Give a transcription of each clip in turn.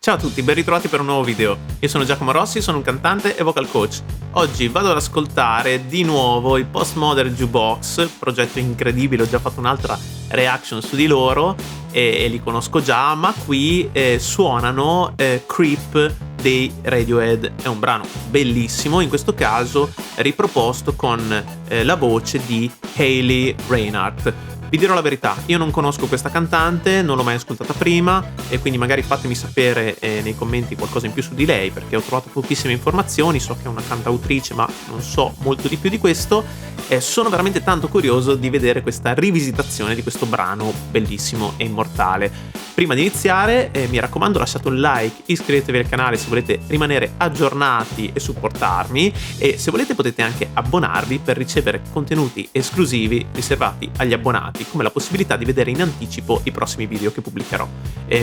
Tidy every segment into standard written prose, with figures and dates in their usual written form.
Ciao a tutti, ben ritrovati per un nuovo video. Io sono Giacomo Rossi, sono un cantante e vocal coach. Oggi vado ad ascoltare di nuovo i Postmodern Jukebox, progetto incredibile, ho già fatto un'altra reaction su di loro e li conosco già, ma qui suonano Creep dei Radiohead. È un brano bellissimo, in questo caso riproposto con la voce di Hayley Reinhardt. Vi dirò la verità, io non conosco questa cantante, non l'ho mai ascoltata prima e quindi magari fatemi sapere nei commenti qualcosa in più su di lei, perché ho trovato pochissime informazioni, so che è una cantautrice ma non so molto di più di questo e sono veramente tanto curioso di vedere questa rivisitazione di questo brano bellissimo e immortale. Prima di iniziare mi raccomando, lasciate un like, iscrivetevi al canale se volete rimanere aggiornati e supportarmi, e se volete potete anche abbonarvi per ricevere contenuti esclusivi riservati agli abbonati, come la possibilità di vedere in anticipo i prossimi video che pubblicherò.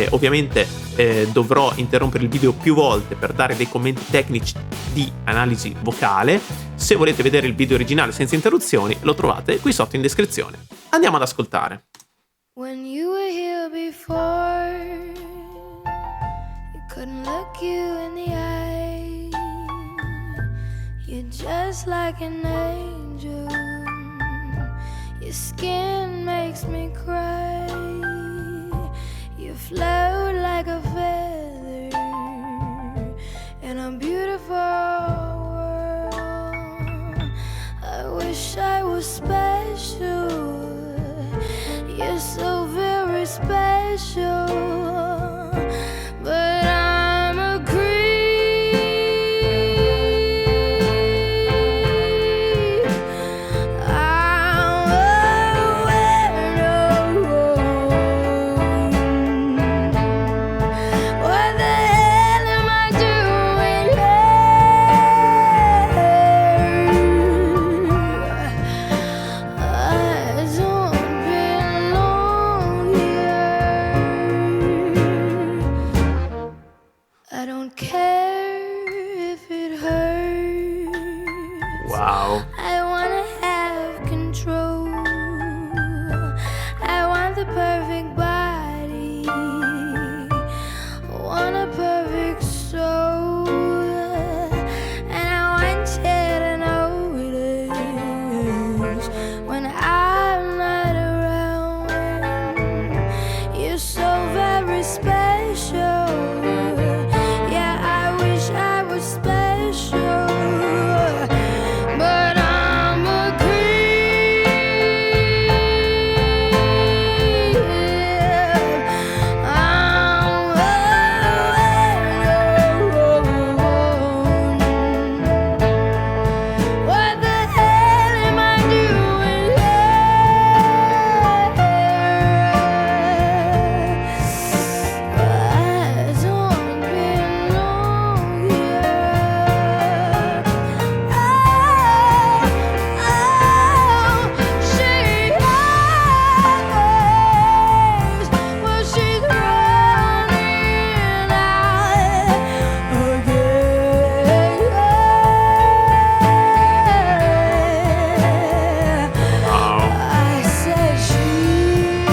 Ovviamente dovrò interrompere il video più volte per dare dei commenti tecnici di analisi vocale. Se volete vedere il video originale senza interruzioni lo trovate qui sotto in descrizione. Andiamo ad ascoltare. When you were here before, you couldn't look you in the eye. You're just like an angel. Your skin makes me cry. You float like a feather in a beautiful world. I wish I was special. You're so very special, but I'm a creep. I'm a weirdo. What the hell am I doing here? I don't belong here. I don't care if it hurts. Wow. I wanna have control. I want the perfect body. I want a perfect soul. And I want you to notice when I'm not around. You're so very special. Yeah, I wish I was special, but I'm a creep. I'm what the hell am I doing here? I don't belong here. She knows what she's running out again. Wow. I said she's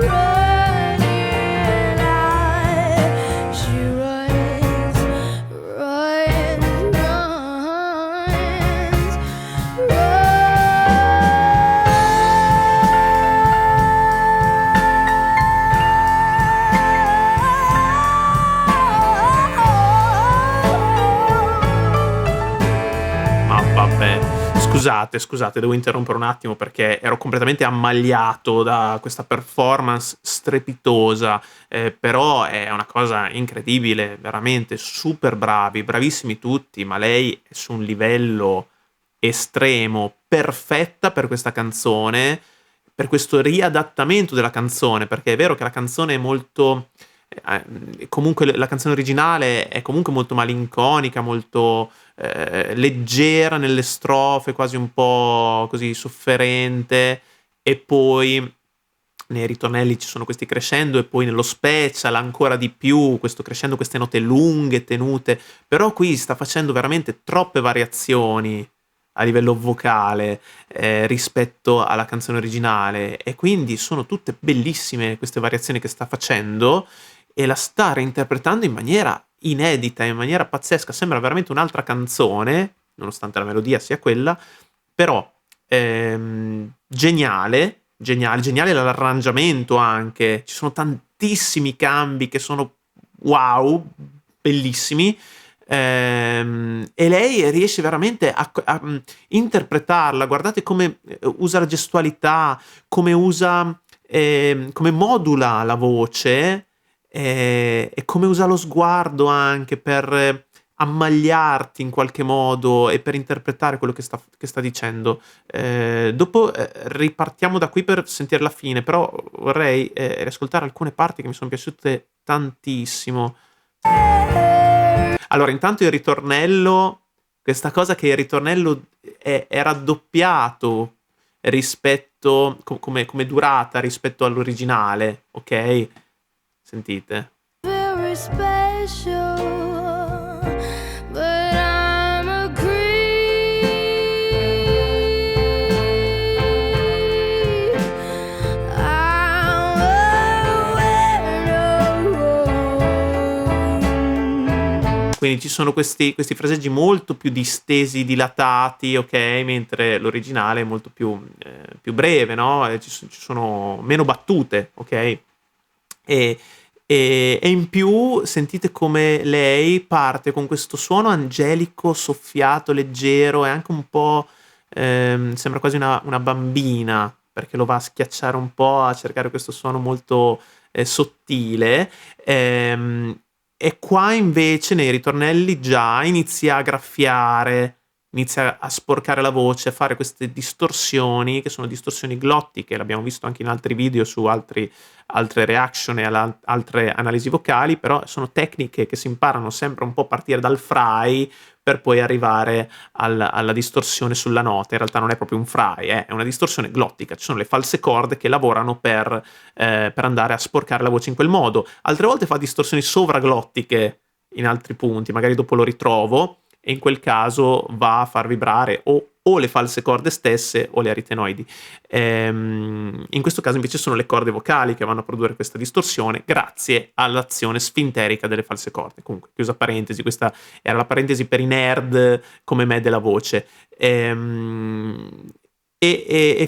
running out. She runs, Ma vabbè, scusate, devo interrompere un attimo perché ero completamente ammagliato da questa performance strepitosa, però è una cosa incredibile, veramente super bravi, bravissimi tutti, ma lei è su un livello estremo, perfetta per questa canzone, per questo riadattamento della canzone, perché è vero che la canzone è molto comunque la canzone originale è comunque molto malinconica, molto leggera nelle strofe, quasi un po' così sofferente, e poi nei ritornelli ci sono questi crescendo e poi nello special ancora di più questo crescendo, queste note lunghe tenute, però qui sta facendo veramente troppe variazioni a livello vocale rispetto alla canzone originale, e quindi sono tutte bellissime queste variazioni che sta facendo e la sta reinterpretando in maniera inedita, in maniera pazzesca. Sembra veramente un'altra canzone, nonostante la melodia sia quella, però geniale, geniale, geniale l'arrangiamento anche. Ci sono tantissimi cambi che sono wow, bellissimi. E lei riesce veramente a interpretarla. Guardate come usa la gestualità, come usa, come modula la voce, e come usa lo sguardo anche per ammagliarti in qualche modo e per interpretare quello che sta dicendo. Dopo ripartiamo da qui per sentire la fine, però vorrei riascoltare alcune parti che mi sono piaciute tantissimo. Allora, intanto il ritornello, questa cosa che il ritornello era doppiato rispetto, come durata rispetto all'originale, ok? Sentite. Very special, but I'm a creep. I'm a weirdo. Quindi ci sono questi fraseggi molto più distesi, dilatati, ok? Mentre l'originale è molto più breve, no? E ci sono meno battute, ok? E in più sentite come lei parte con questo suono angelico, soffiato, leggero e anche un po', sembra quasi una bambina, perché lo va a schiacciare un po', a cercare questo suono molto sottile. E qua invece nei ritornelli già inizia a graffiare, inizia a sporcare la voce, a fare queste distorsioni, che sono distorsioni glottiche, l'abbiamo visto anche in altri video su altre reaction e altre analisi vocali, però sono tecniche che si imparano sempre un po' a partire dal fry per poi arrivare alla distorsione sulla nota. In realtà non è proprio un fry, è una distorsione glottica. Ci sono le false corde che lavorano per andare a sporcare la voce in quel modo. Altre volte fa distorsioni sovraglottiche in altri punti, magari dopo lo ritrovo, e in quel caso va a far vibrare o le false corde stesse o le aritenoidi. In questo caso invece sono le corde vocali che vanno a produrre questa distorsione grazie all'azione sfinterica delle false corde. Comunque, chiusa parentesi, questa era la parentesi per i nerd come me della voce. E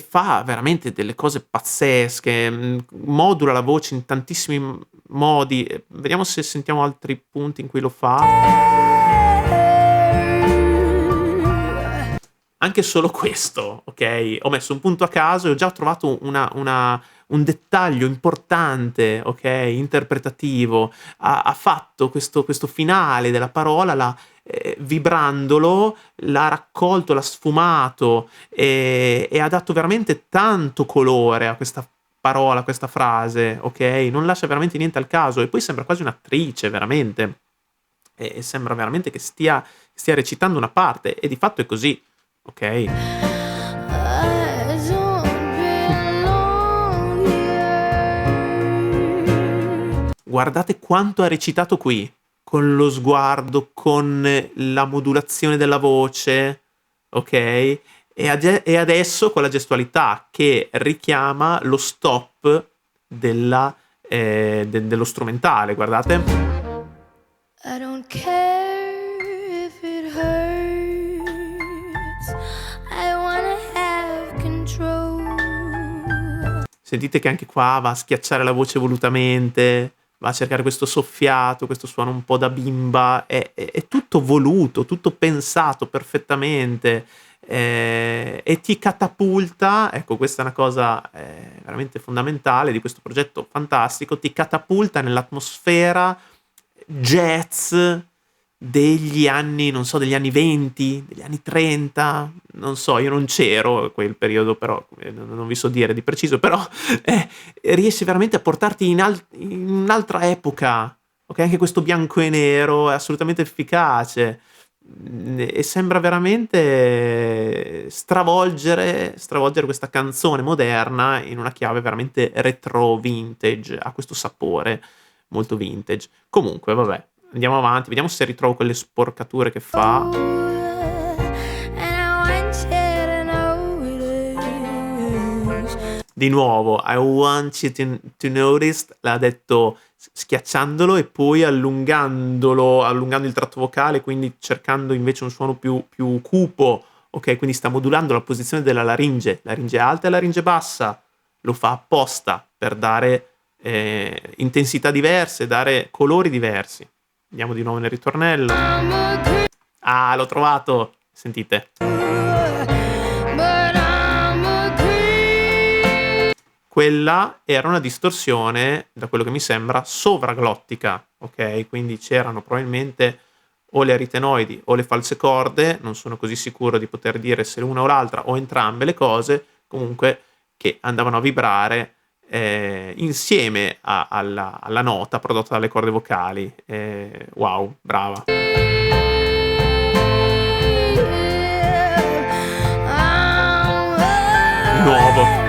fa veramente delle cose pazzesche, modula la voce in tantissimi modi. Vediamo se sentiamo altri punti in cui lo fa. Anche solo questo, ok? Ho messo un punto a caso e ho già trovato un dettaglio importante, ok? Interpretativo. Ha fatto questo finale della parola, vibrandolo, l'ha raccolto, l'ha sfumato e ha dato veramente tanto colore a questa parola, a questa frase, ok? Non lascia veramente niente al caso e poi sembra quasi un'attrice, veramente. E sembra veramente che stia recitando una parte e di fatto è così. Ok? I don't belong here. Guardate quanto ha recitato qui, con lo sguardo, con la modulazione della voce, ok? E adesso con la gestualità che richiama lo stop dello strumentale, guardate. I don't care if it hurts. I wanna have control. Sentite che anche qua va a schiacciare la voce volutamente, va a cercare questo soffiato, questo suono un po' da bimba, è tutto voluto, tutto pensato perfettamente, e ti catapulta, ecco questa è una cosa veramente fondamentale di questo progetto fantastico, ti catapulta nell'atmosfera jazz degli anni, non so, degli anni 20, degli anni 30, non so, io non c'ero in quel periodo, però non vi so dire di preciso, però riesce veramente a portarti in un'altra epoca, ok? Anche questo bianco e nero è assolutamente efficace e sembra veramente stravolgere questa canzone moderna in una chiave veramente retro vintage, ha questo sapore molto vintage. Comunque, vabbè, andiamo avanti, vediamo se ritrovo quelle sporcature che fa. And I want Di nuovo, I want you to notice, l'ha detto schiacciandolo e poi allungando il tratto vocale, quindi cercando invece un suono più cupo, ok? Quindi sta modulando la posizione della laringe alta e laringe bassa, lo fa apposta per dare intensità diverse, dare colori diversi. Andiamo di nuovo nel ritornello. Ah, l'ho trovato! Sentite. Quella era una distorsione, da quello che mi sembra, sovraglottica, ok? Quindi c'erano probabilmente o le aritenoidi o le false corde, non sono così sicuro di poter dire se l'una o l'altra o entrambe le cose, comunque che andavano a vibrare insieme alla nota prodotta dalle corde vocali. Wow, brava. Nuovo.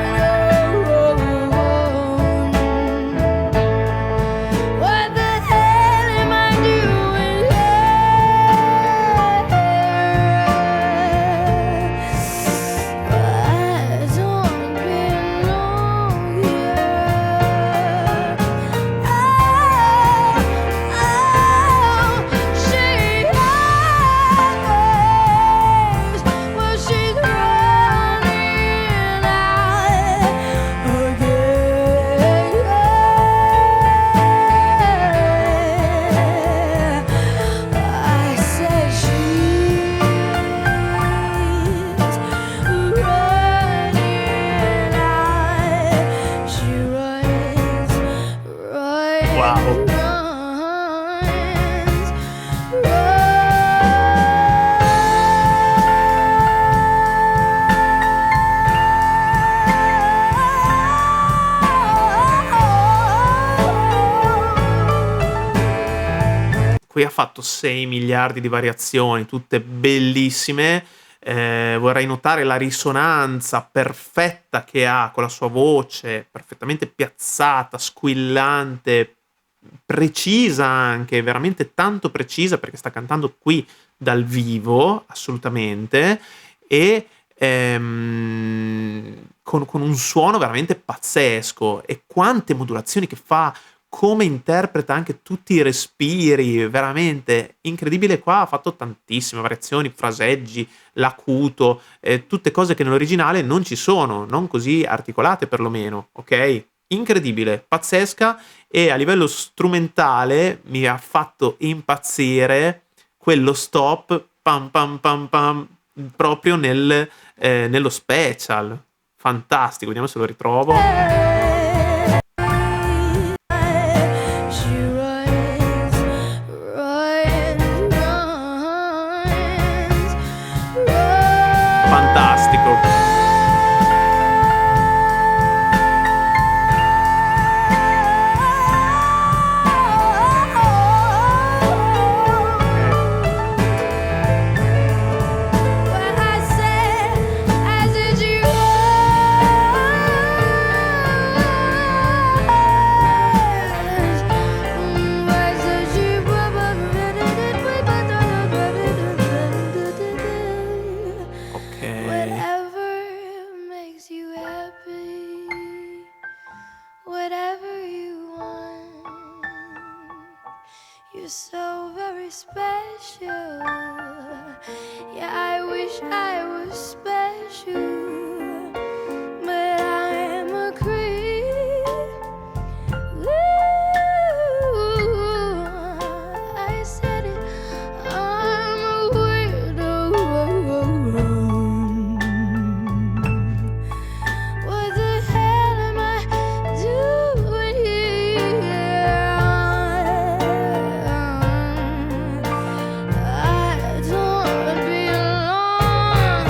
Qui ha fatto 6 miliardi di variazioni, tutte bellissime. Vorrei notare la risonanza perfetta che ha con la sua voce, perfettamente piazzata, squillante, precisa anche, veramente tanto precisa perché sta cantando qui dal vivo, assolutamente, e con un suono veramente pazzesco. E quante modulazioni che fa, come interpreta anche tutti i respiri, veramente incredibile. Qua ha fatto tantissime variazioni, fraseggi, l'acuto, tutte cose che nell'originale non ci sono, non così articolate perlomeno, ok? Incredibile, pazzesca, e a livello strumentale mi ha fatto impazzire quello stop pam pam pam pam proprio nello special. Fantastico, vediamo se lo ritrovo. Fantastico. You're so very special. Yeah, I wish I was special, but I'm a creep. Ooh, I said it. I'm a weirdo. What the hell am I doing here? I don't belong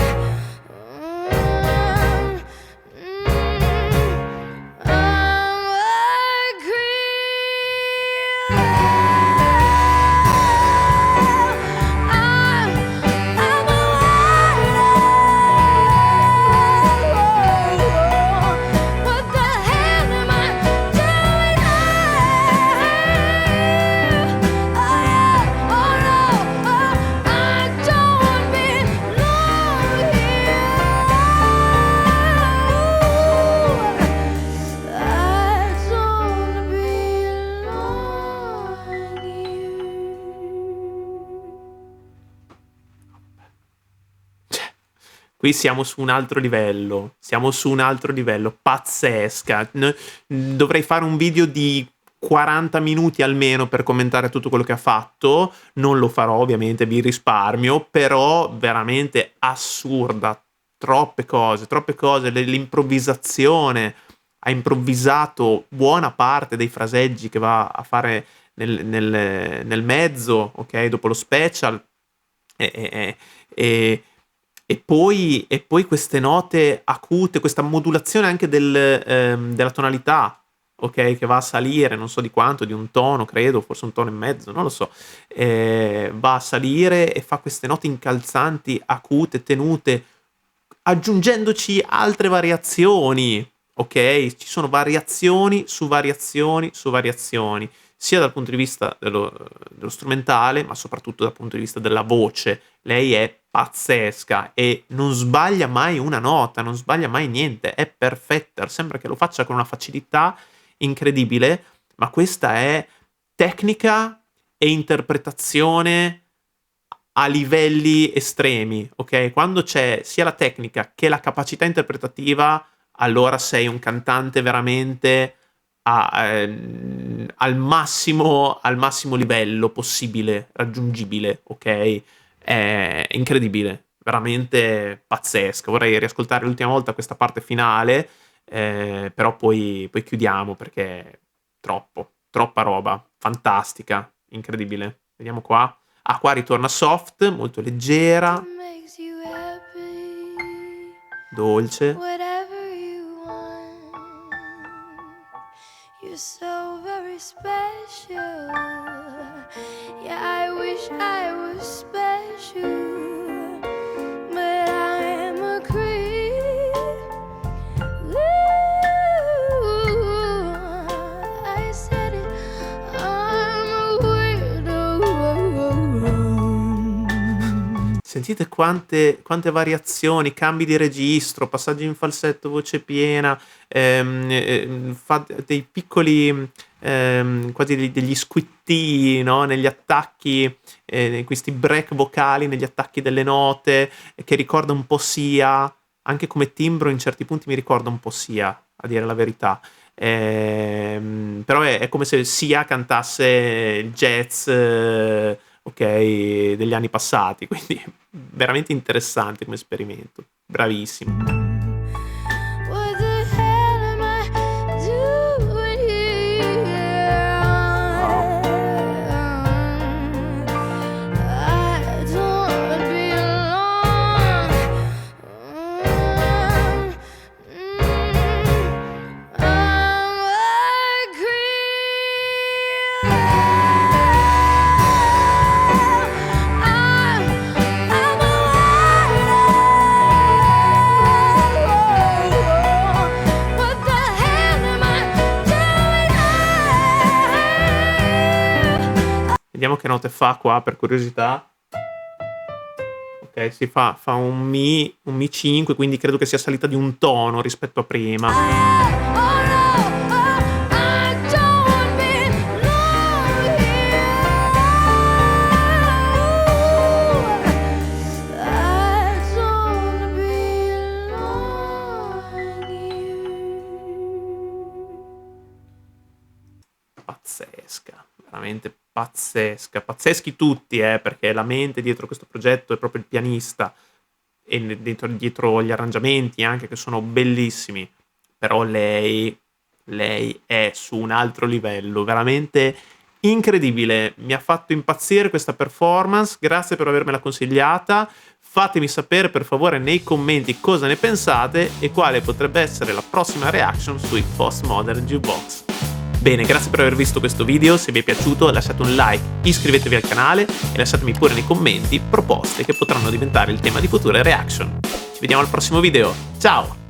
Qui siamo su un altro livello, pazzesca. Dovrei fare un video di 40 minuti almeno per commentare tutto quello che ha fatto, non lo farò ovviamente, vi risparmio, però veramente assurda, troppe cose, l'improvvisazione, ha improvvisato buona parte dei fraseggi che va a fare nel mezzo, ok, dopo lo special, e poi queste note acute, questa modulazione anche della tonalità, ok, che va a salire, non so di quanto, di un tono, credo, forse un tono e mezzo, non lo so, va a salire e fa queste note incalzanti, acute, tenute, aggiungendoci altre variazioni, ok? Ci sono variazioni su variazioni su variazioni, sia dal punto di vista dello strumentale, ma soprattutto dal punto di vista della voce. Lei è pazzesca e non sbaglia mai una nota, non sbaglia mai niente, è perfetta, sembra che lo faccia con una facilità incredibile, ma questa è tecnica e interpretazione a livelli estremi, ok? Quando c'è sia la tecnica che la capacità interpretativa, allora sei un cantante veramente al massimo livello possibile, raggiungibile, ok? È incredibile, veramente pazzesca. Vorrei riascoltare l'ultima volta questa parte finale, però poi chiudiamo perché è troppa roba, fantastica, incredibile. Vediamo qua. Ah, qua ritorna soft, molto leggera, Makes you happy, dolce. whatever you want. You're so very special. Yeah, I wish I was special, but I'm a creep. Ooh, I said it, I'm a weirdo. Sentite quante variazioni, cambi di registro, passaggi in falsetto, voce piena, fa dei piccoli, quasi degli squittii, no? Negli attacchi, questi break vocali negli attacchi delle note, che ricorda un po' Sia, anche come timbro in certi punti mi ricorda un po' Sia, a dire la verità. Però è come se Sia cantasse il jazz, ok, degli anni passati, quindi veramente interessante come esperimento, bravissimo. What the hell am I doing here? I don't belong. I'm a creep. I'm a weirdo. What the hell am I doing? Vediamo che note fa qua per curiosità. Ok, si fa un Mi 5, quindi credo che sia salita di un tono rispetto a prima. Oh no, I don't belong here. I don't belong here. Pazzesca, veramente pazzesca. Pazzeschi tutti, perché la mente dietro questo progetto è proprio il pianista e dietro gli arrangiamenti anche, che sono bellissimi. Però lei è su un altro livello, veramente incredibile. Mi ha fatto impazzire questa performance, grazie per avermela consigliata. Fatemi sapere per favore nei commenti cosa ne pensate e quale potrebbe essere la prossima reaction sui Postmodern Jukebox. Bene, grazie per aver visto questo video, se vi è piaciuto lasciate un like, iscrivetevi al canale e lasciatemi pure nei commenti proposte che potranno diventare il tema di future reaction. Ci vediamo al prossimo video, ciao!